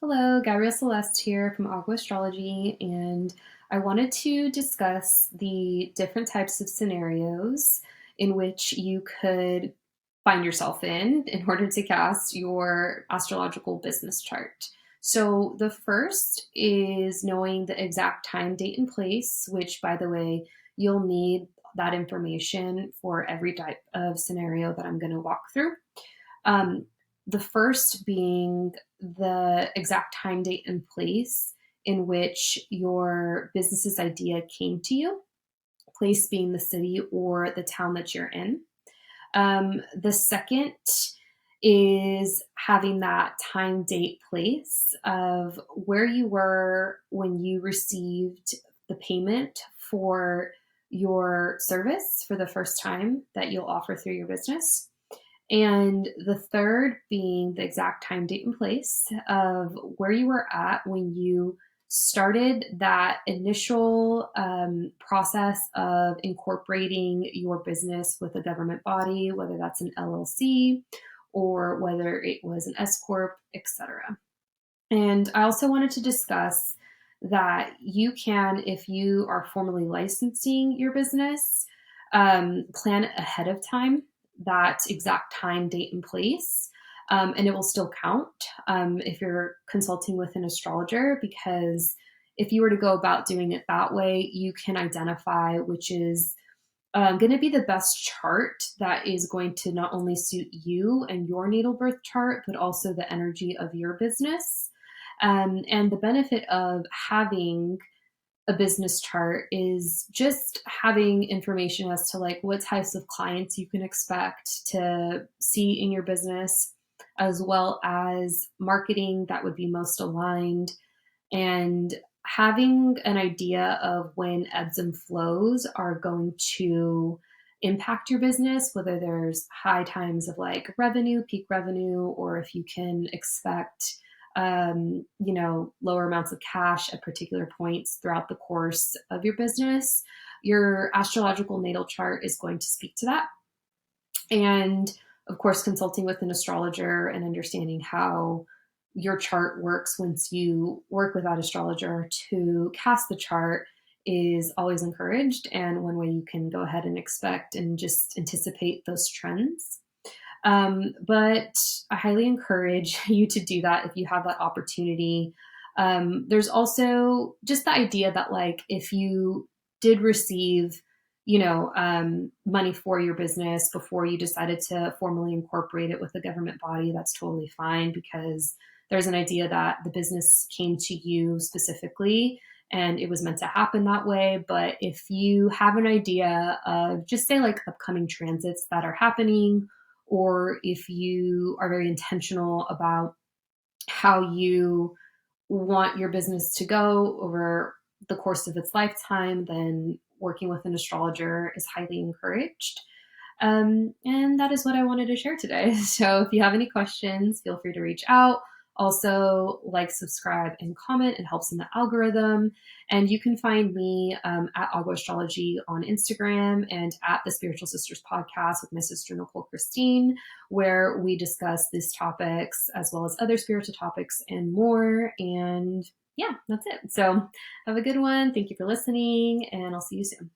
Hello, Gabrielle Celeste here from Agua Astrology, and I wanted to discuss the different types of scenarios in which you could find yourself in order to cast your astrological business chart. So, the first is knowing the exact time, date, and place, which, by the way, you'll need that information for every type of scenario that I'm going to walk through. Um, the first being the exact time, date, and place in which your business's idea came to you, place being the city or the town that you're in. The second is having that time, date, place of where you were when you received the payment for your service for the first time that you'll offer through your business. And the third being the exact time, date, and place of where you were at when you started that initial process of incorporating your business with a government body, whether that's an LLC or whether it was an S Corp, etc. And I also wanted to discuss that you can, if you are formally licensing your business, plan ahead of time that exact time, date, and place. And it will still count if you're consulting with an astrologer, because if you were to go about doing it that way, you can identify which is going to be the best chart that is going to not only suit you and your natal birth chart, but also the energy of your business. And the benefit of having a business chart is just having information as to like what types of clients you can expect to see in your business, as well as marketing that would be most aligned, and having an idea of when ebbs and flows are going to impact your business, whether there's high times of like revenue, peak revenue, or if you can expect lower amounts of cash at particular points throughout the course of your business. Your astrological natal chart is going to speak to that. And of course, consulting with an astrologer and understanding how your chart works once you work with that astrologer to cast the chart is always encouraged, and one way you can go ahead and expect and just anticipate those trends. But I highly encourage you to do that if you have that opportunity. There's also just the idea that, like, if you did receive, money for your business before you decided to formally incorporate it with a government body, that's totally fine, because there's an idea that the business came to you specifically and it was meant to happen that way. But if you have an idea of, just say, like upcoming transits that are happening, or if you are very intentional about how you want your business to go over the course of its lifetime, then working with an astrologer is highly encouraged. And that is what I wanted to share today. So if you have any questions, feel free to reach out. Also, like, subscribe, and comment. It helps in the algorithm. And you can find me at Agua Astrology on Instagram and at the Spiritual Sisters podcast with my sister, Nicole Christine, where we discuss these topics as well as other spiritual topics and more. And yeah, that's it. So have a good one. Thank you for listening, and I'll see you soon.